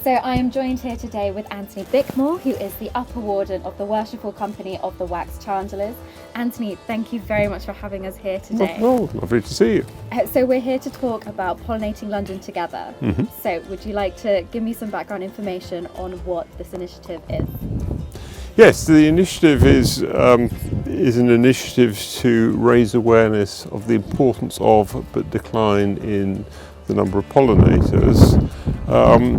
So I am joined here today with Anthony Bickmore, who is the Upper Warden of the Worshipful Company of the Wax Chandlers. Anthony, thank you very much for having us here today. Well, lovely to see you. So we're here to talk about Pollinating London Together. So would you like to give me some background information on what this initiative is? Yes, the initiative is an initiative to raise awareness of the importance of but decline in the number of pollinators.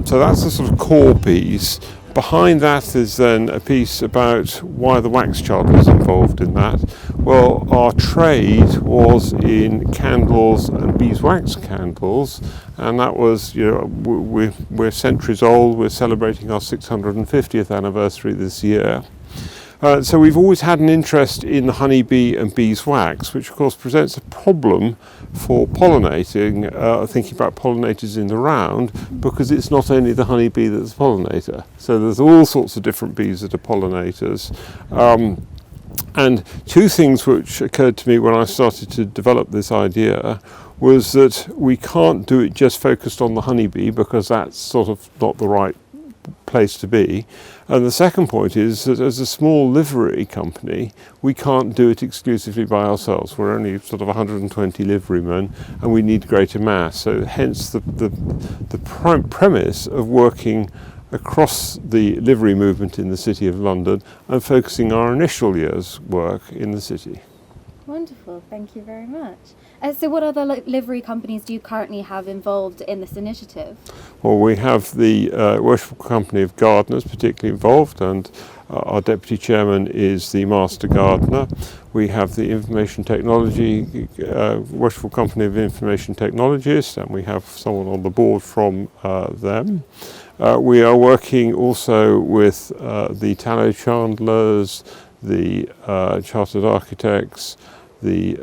So that's the sort of core piece. Behind that is then a piece about why the Wax Chandlers involved in that. Well, our trade was in candles and beeswax candles, and that was, we're centuries old. We're celebrating our 650th anniversary this year. So we've always had an interest in the honeybee and beeswax, which of course presents a problem for pollinating, thinking about pollinators in the round, because it's not only the honeybee that's a pollinator. So there's all sorts of different bees that are pollinators. And two things which occurred to me when I started to develop this idea was that we can't do it just focused on the honeybee, because that's sort of not the right place to be. And the second point is that as a small livery company, we can't do it exclusively by ourselves. We're only sort of 120 liverymen, and we need greater mass. So hence the premise of working across the livery movement in the City of London and focusing our initial year's work in the city. Wonderful, thank you very much. So what other livery companies do you currently have involved in this initiative? Well, we have the Worshipful Company of Gardeners particularly involved, and our Deputy Chairman is the Master Gardener. We have the Information Technology, Worshipful Company of Information Technologists, and we have someone on the board from them. We are working also with the Tallow Chandlers, the Chartered Architects, the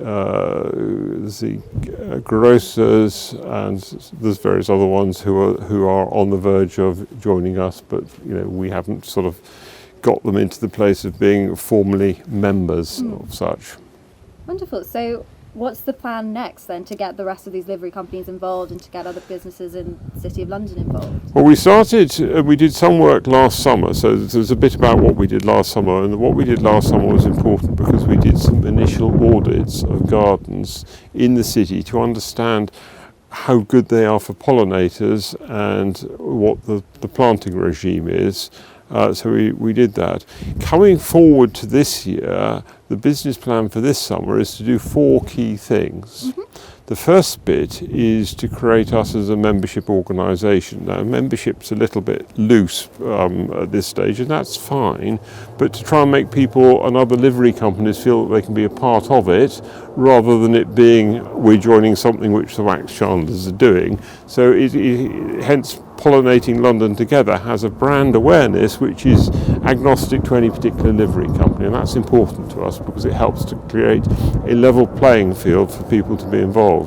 grocers, and there's various other ones who are on the verge of joining us, but we haven't sort of got them into the place of being formally members of such. Wonderful. So what's the plan next then to get the rest of these livery companies involved and to get other businesses in the City of London involved? Well, we did some work last summer, so there's a bit about what we did last summer, and what we did last summer was important because we did some initial audits of gardens in the city to understand how good they are for pollinators and what the planting regime is. So we did that. Coming forward to this year, the business plan for this summer is to do 4 key things. The first bit is to create us as a membership organisation. Now, membership's a little bit loose at this stage, and that's fine, but to try and make people and other livery companies feel that they can be a part of it, rather than it being we're joining something which the Wax Chandlers are doing. So hence Pollinating London Together has a brand awareness which is agnostic to any particular livery company, and that's important to us because it helps to create a level playing field for people to be involved.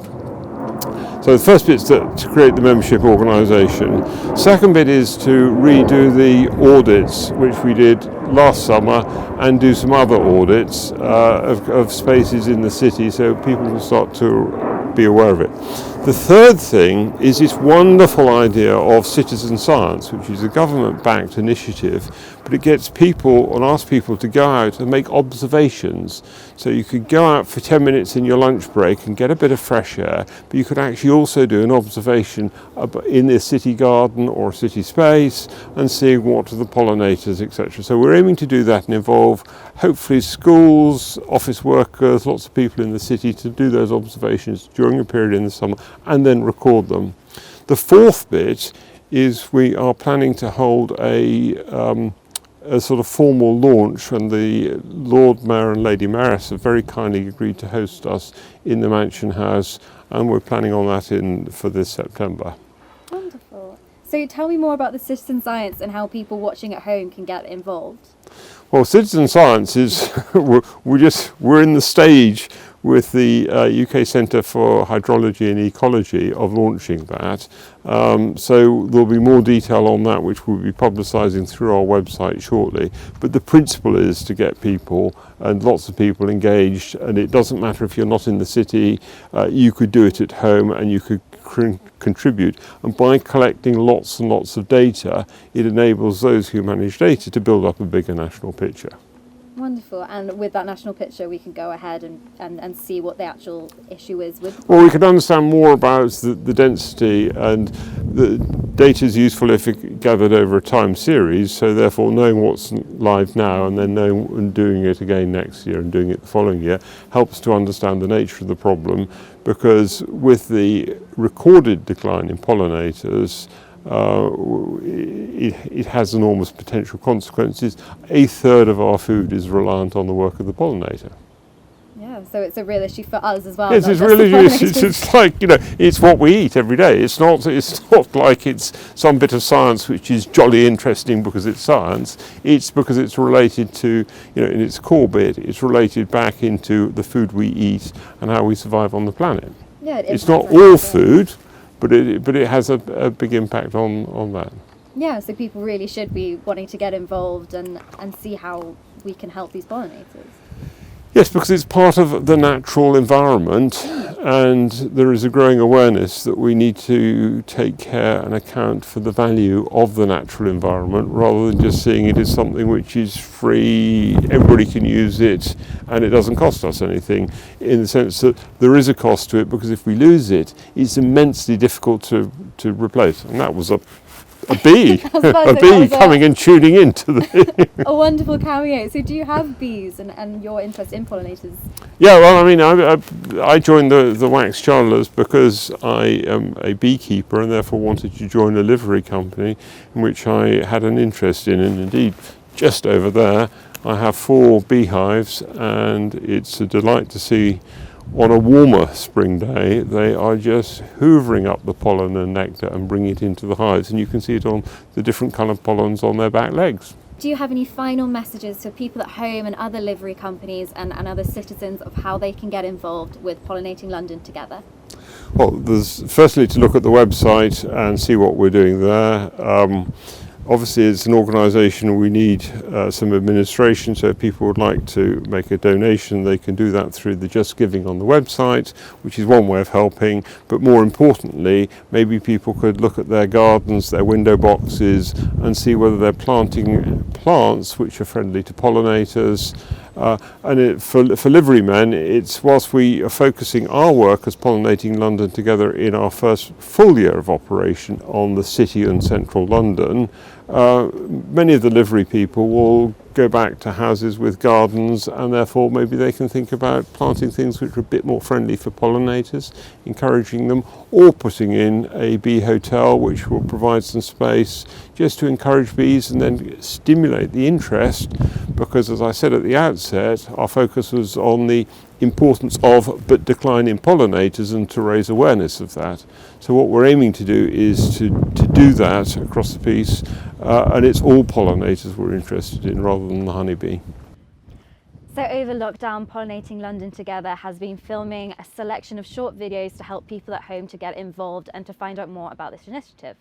So the first bit is to create the membership organisation. Second bit is to redo the audits which we did last summer and do some other audits of spaces in the city so people will start to be aware of it. The third thing is this wonderful idea of citizen science, which is a government-backed initiative, but it gets people and asks people to go out and make observations. So you could go out for 10 minutes in your lunch break and get a bit of fresh air, but you could actually also do an observation in a city garden or a city space and seeing what are the pollinators, etc. So we're aiming to do that and involve hopefully schools, office workers, lots of people in the city to do those observations during a period in the summer and then record them. The fourth bit is we are planning to hold a sort of formal launch, and the Lord Mayor and Lady Mayoress have very kindly agreed to host us in the Mansion House, and we're planning on that for this September. Wonderful. So tell me more about the citizen science and how people watching at home can get involved. Well, citizen science is we're in the stage with the UK Centre for Hydrology and Ecology of launching that. So there'll be more detail on that, which we'll be publicising through our website shortly. But the principle is to get people and lots of people engaged, and it doesn't matter if you're not in the city, you could do it at home and you could contribute, and by collecting lots and lots of data, it enables those who manage data to build up a bigger national picture. Wonderful. And with that national picture, we can go ahead and see what the actual issue is with. Well, we can understand more about the density, and the data is useful if it gathered over a time series, so therefore knowing what's live now and then knowing and doing it again next year and doing it the following year helps to understand the nature of the problem, because with the recorded decline in pollinators, it has enormous potential consequences. A third of our food is reliant on the work of the pollinator. Yeah, so it's a real issue for us as well. Yes, it's really it's like, you know, it's what we eat every day. It's not like it's some bit of science which is jolly interesting because it's science. It's because it's related to, you know, in its core bit, it's related back into the food we eat and how we survive on the planet. Yeah, it's not all food, but it has a big impact on that. Yeah, so people really should be wanting to get involved and see how we can help these pollinators. Yes, because it's part of the natural environment, and there is a growing awareness that we need to take care and account for the value of the natural environment, rather than just seeing it as something which is free, everybody can use it, and it doesn't cost us anything, in the sense that there is a cost to it, because if we lose it, it's immensely difficult to replace. And that was a bee, a bee coming and tuning into the a wonderful cameo. So do you have bees and your interest in pollinators? Yeah, well, I mean, I joined the Wax Chandlers because I am a beekeeper and therefore wanted to join a livery company in which I had an interest in, and indeed just over there I have 4 beehives, and it's a delight to see. On a warmer spring day, they are just hoovering up the pollen and nectar and bringing it into the hives, and you can see it on the different coloured pollens on their back legs. Do you have any final messages for people at home and other livery companies and other citizens of how they can get involved with Pollinating London Together? Well, there's firstly to look at the website and see what we're doing there. Obviously, it's an organisation, we need some administration, so if people would like to make a donation, they can do that through the Just Giving on the website, which is one way of helping. But more importantly, maybe people could look at their gardens, their window boxes, and see whether they're planting plants which are friendly to pollinators. For livery men, it's whilst we are focusing our work as Pollinating London Together in our first full year of operation on the city and central London, many of the livery people will go back to houses with gardens, and therefore maybe they can think about planting things which are a bit more friendly for pollinators, encouraging them, or putting in a bee hotel which will provide some space just to encourage bees and then stimulate the interest, because as I said at the outset, our focus was on the importance of but decline in pollinators and to raise awareness of that. So what we're aiming to do is to do that across the piece, and it's all pollinators we're interested in rather than the honeybee. So over lockdown, Pollinating London Together has been filming a selection of short videos to help people at home to get involved and to find out more about this initiative.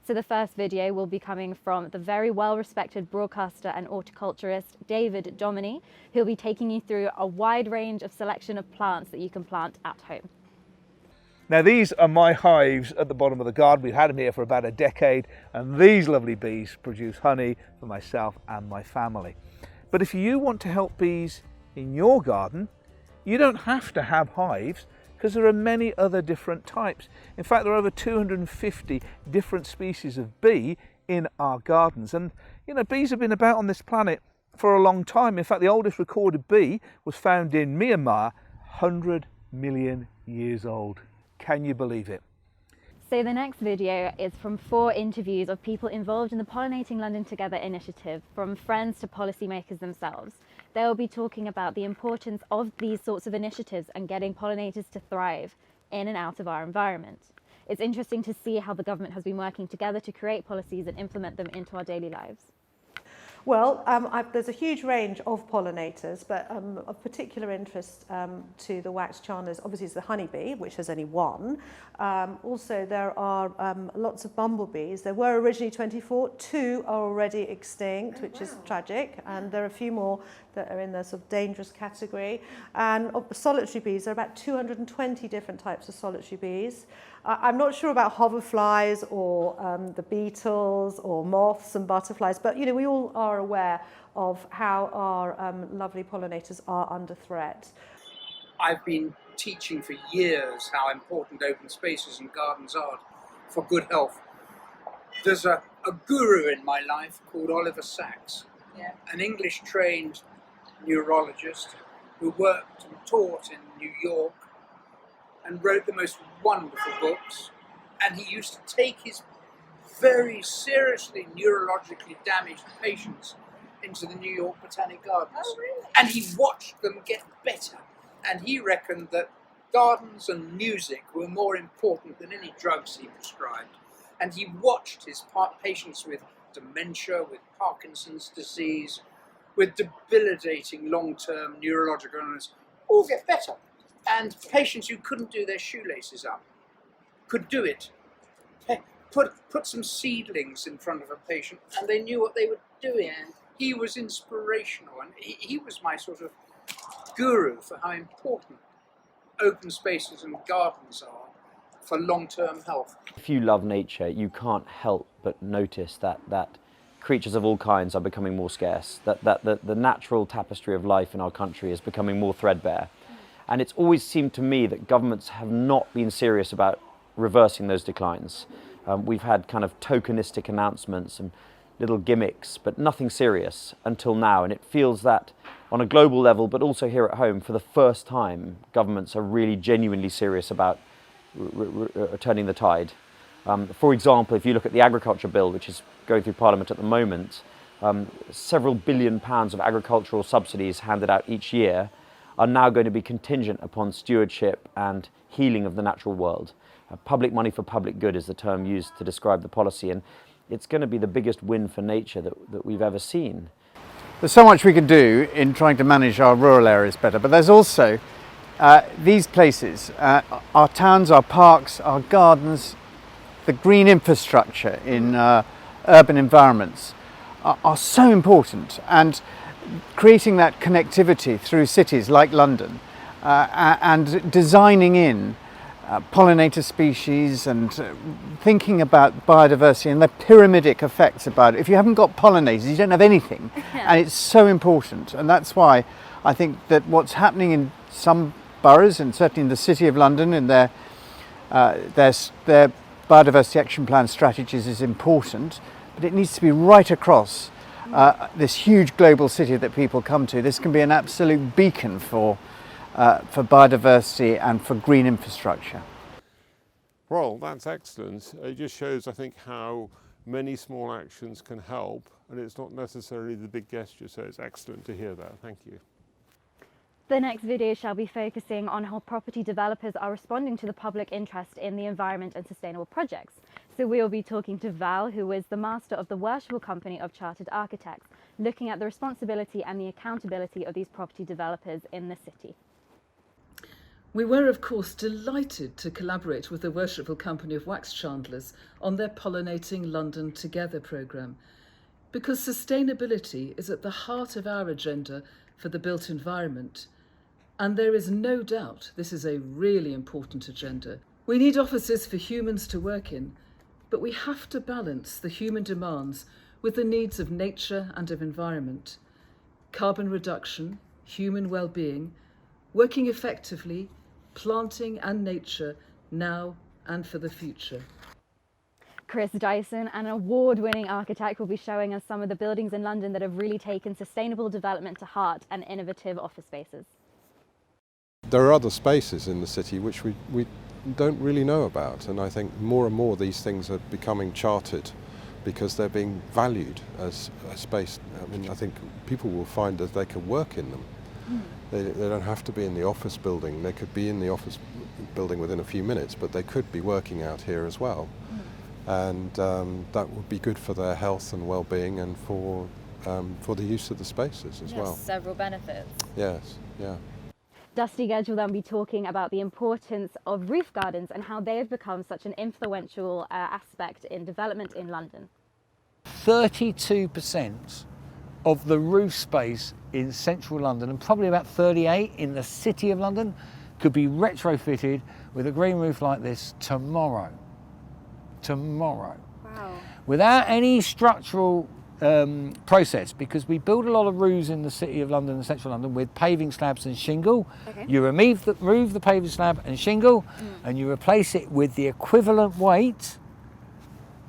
So the first video will be coming from the very well-respected broadcaster and horticulturist David Dominy, who'll be taking you through a wide range of selection of plants that you can plant at home. Now these are my hives at the bottom of the garden. We've had them here for about a decade, and these lovely bees produce honey for myself and my family. But if you want to help bees in your garden, you don't have to have hives, because there are many other different types. In fact, there are over 250 different species of bee in our gardens. And you know, bees have been about on this planet for a long time. In fact, the oldest recorded bee was found in Myanmar, 100 million years old. Can you believe it? So the next video is from 4 interviews of people involved in the Pollinating London Together initiative, from friends to policymakers themselves. They will be talking about the importance of these sorts of initiatives and getting pollinators to thrive in and out of our environment. It's interesting to see how the government has been working together to create policies and implement them into our daily lives. Well, there's a huge range of pollinators, but of particular interest to the wax chandlers, obviously, is the honeybee, which has only one. Also, there are lots of bumblebees. There were originally 24, 2 are already extinct, which is tragic, and there are a few more that are in the sort of dangerous category. And of the solitary bees, there are about 220 different types of solitary bees. I'm not sure about hoverflies or the beetles or moths and butterflies, but we all are aware of how our lovely pollinators are under threat. I've been teaching for years how important open spaces and gardens are for good health. There's a guru in my life called Oliver Sacks, an English-trained neurologist who worked and taught in New York and wrote the most wonderful books, and he used to take his very seriously neurologically damaged patients into the New York Botanic Gardens. Oh, really? And he watched them get better, and he reckoned that gardens and music were more important than any drugs he prescribed. And he watched his patients with dementia, with Parkinson's disease, with debilitating long-term neurological illness all get better. And patients who couldn't do their shoelaces up could do it. Put some seedlings in front of a patient and they knew what they were doing. And he was inspirational, and he was my sort of guru for how important open spaces and gardens are for long-term health. If you love nature, you can't help but notice that creatures of all kinds are becoming more scarce, that the natural tapestry of life in our country is becoming more threadbare. And it's always seemed to me that governments have not been serious about reversing those declines. We've had kind of tokenistic announcements and little gimmicks, but nothing serious until now. And it feels that on a global level, but also here at home, for the first time, governments are really genuinely serious about turning the tide. For example, if you look at the agriculture bill, which is going through Parliament at the moment, several £billion of agricultural subsidies handed out each year are now going to be contingent upon stewardship and healing of the natural world. Public money for public good is the term used to describe the policy, and it's going to be the biggest win for nature that we've ever seen. There's so much we can do in trying to manage our rural areas better, but there's also these places, our towns, our parks, our gardens, the green infrastructure in urban environments are so important, and creating that connectivity through cities like London and designing in pollinator species and thinking about biodiversity and the pyramidic effects about it. If you haven't got pollinators, you don't have anything. And it's so important. And that's why I think that what's happening in some boroughs, and certainly in the City of London, in their biodiversity action plan strategies, is important, but it needs to be right across this huge global city that people come to. This can be an absolute beacon for biodiversity and for green infrastructure. Well, that's excellent. It just shows, I think, how many small actions can help, and it's not necessarily the big gesture, so it's excellent to hear that. Thank you. The next video shall be focusing on how property developers are responding to the public interest in the environment and sustainable projects. So we will be talking to Val, who is the master of the Worshipful Company of Chartered Architects, looking at the responsibility and the accountability of these property developers in the city. We were, of course, delighted to collaborate with the Worshipful Company of Wax Chandlers on their Pollinating London Together programme, because sustainability is at the heart of our agenda for the built environment. And there is no doubt this is a really important agenda. We need offices for humans to work in, but we have to balance the human demands with the needs of nature and of environment. Carbon reduction, human well-being, working effectively, planting and nature now and for the future. Chris Dyson, an award-winning architect, will be showing us some of the buildings in London that have really taken sustainable development to heart and innovative office spaces. There are other spaces in the city which we don't really know about, and I think more and more these things are becoming chartered because they're being valued as a space. I mean, I think people will find that they can work in them. They don't have to be in the office building. They could be in the office building within a few minutes, but they could be working out here as well. And that would be good for their health and well-being and for for the use of the spaces as well. Several benefits. Yes, yeah. Dusty Gedge will then be talking about the importance of roof gardens and how they have become such an influential aspect in development in London. 32% of the roof space in central London, and probably about 38 in the city of London, could be retrofitted with a green roof like this tomorrow. Tomorrow. Wow. Without any structural process, because we build a lot of roofs in the city of London and central London with paving slabs and shingle. Okay. You remove the paving slab and shingle and you replace it with the equivalent weight.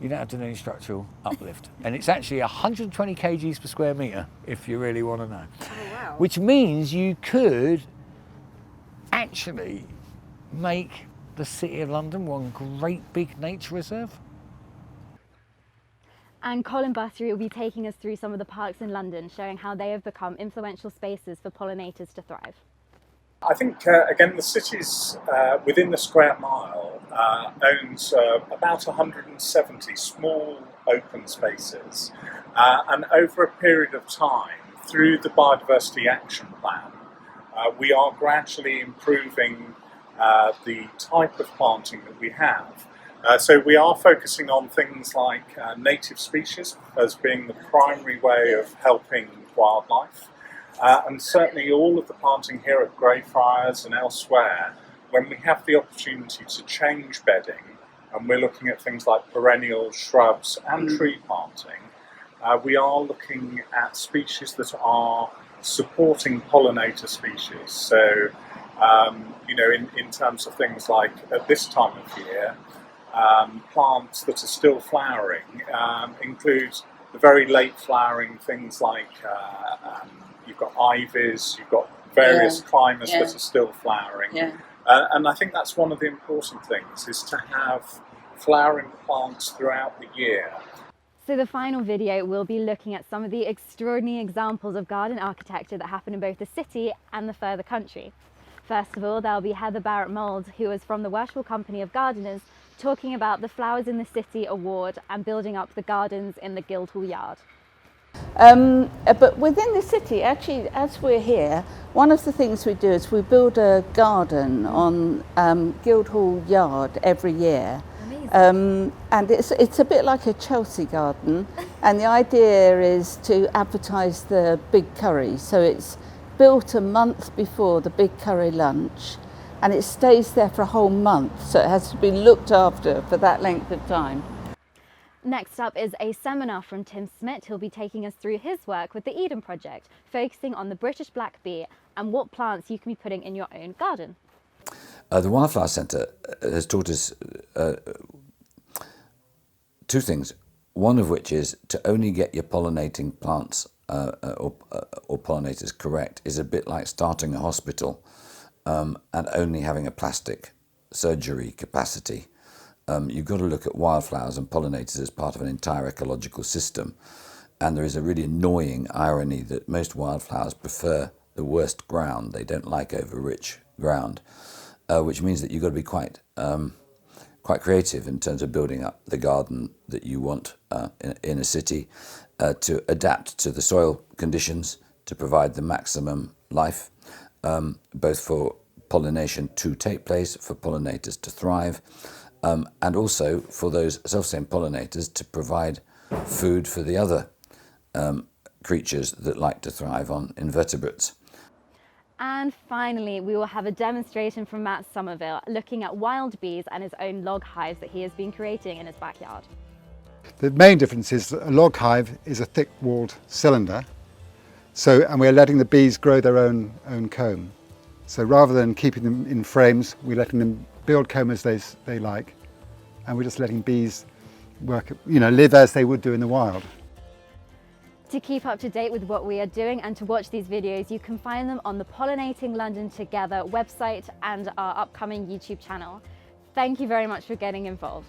You don't have to do any structural uplift. And it's actually 120 kgs per square metre, if you really want to know. Oh, wow. Which means you could actually make the city of London one great big nature reserve. And Colin Buttery will be taking us through some of the parks in London, showing how they have become influential spaces for pollinators to thrive. I think, again, the city's within the square mile owns about 170 small open spaces. And over a period of time, through the Biodiversity Action Plan, we are gradually improving the type of planting that we have. So we are focusing on things like native species as being the primary way of helping wildlife. And certainly all of the planting here at Greyfriars and elsewhere, when we have the opportunity to change bedding, and we're looking at things like perennials, shrubs and tree planting, we are looking at species that are supporting pollinator species. So, you know, in terms of things like at this time of year, plants that are still flowering include the very late flowering things like you've got ivies, you've got various climbers that are still flowering. And I think that's one of the important things, is to have flowering plants throughout the year. So the final video will be looking at some of the extraordinary examples of garden architecture that happen in both the city and the further country. First of all, there'll be Heather Barrett-Mould, who is from the Worshipful Company of Gardeners, talking about the Flowers in the City award and building up the gardens in the Guildhall Yard. But within the city, actually, as we're here, one of the things we do is we build a garden on Guildhall Yard every year. And it's a bit like a Chelsea garden, and the idea is to advertise the big curry. So it's built a month before the big curry lunch, and it stays there for a whole month, so it has to be looked after for that length of time. Next up is a seminar from Tim Smith, who'll be taking us through his work with the Eden Project, focusing on the British black bee and what plants you can be putting in your own garden. The Wildflower Centre has taught us two things, one of which is to only get your pollinating plants or pollinators correct is a bit like starting a hospital and only having a plastic surgery capacity. You've got to look at wildflowers and pollinators as part of an entire ecological system. And there is a really annoying irony that most wildflowers prefer the worst ground. They don't like over-rich ground, which means that you've got to be quite creative in terms of building up the garden that you want in a city to adapt to the soil conditions to provide the maximum life, both for pollination to take place, for pollinators to thrive, and also for those self-same pollinators to provide food for the other creatures that like to thrive on invertebrates. And finally, we will have a demonstration from Matt Somerville looking at wild bees and his own log hives that he has been creating in his backyard. The main difference is that a log hive is a thick-walled cylinder, and we're letting the bees grow their own comb. So rather than keeping them in frames, we're letting them build comb as they like, and we're just letting bees work, live as they would do in the wild. To keep up to date with what we are doing and to watch these videos, you can find them on the Pollinating London Together website and our upcoming YouTube channel. Thank you very much for getting involved.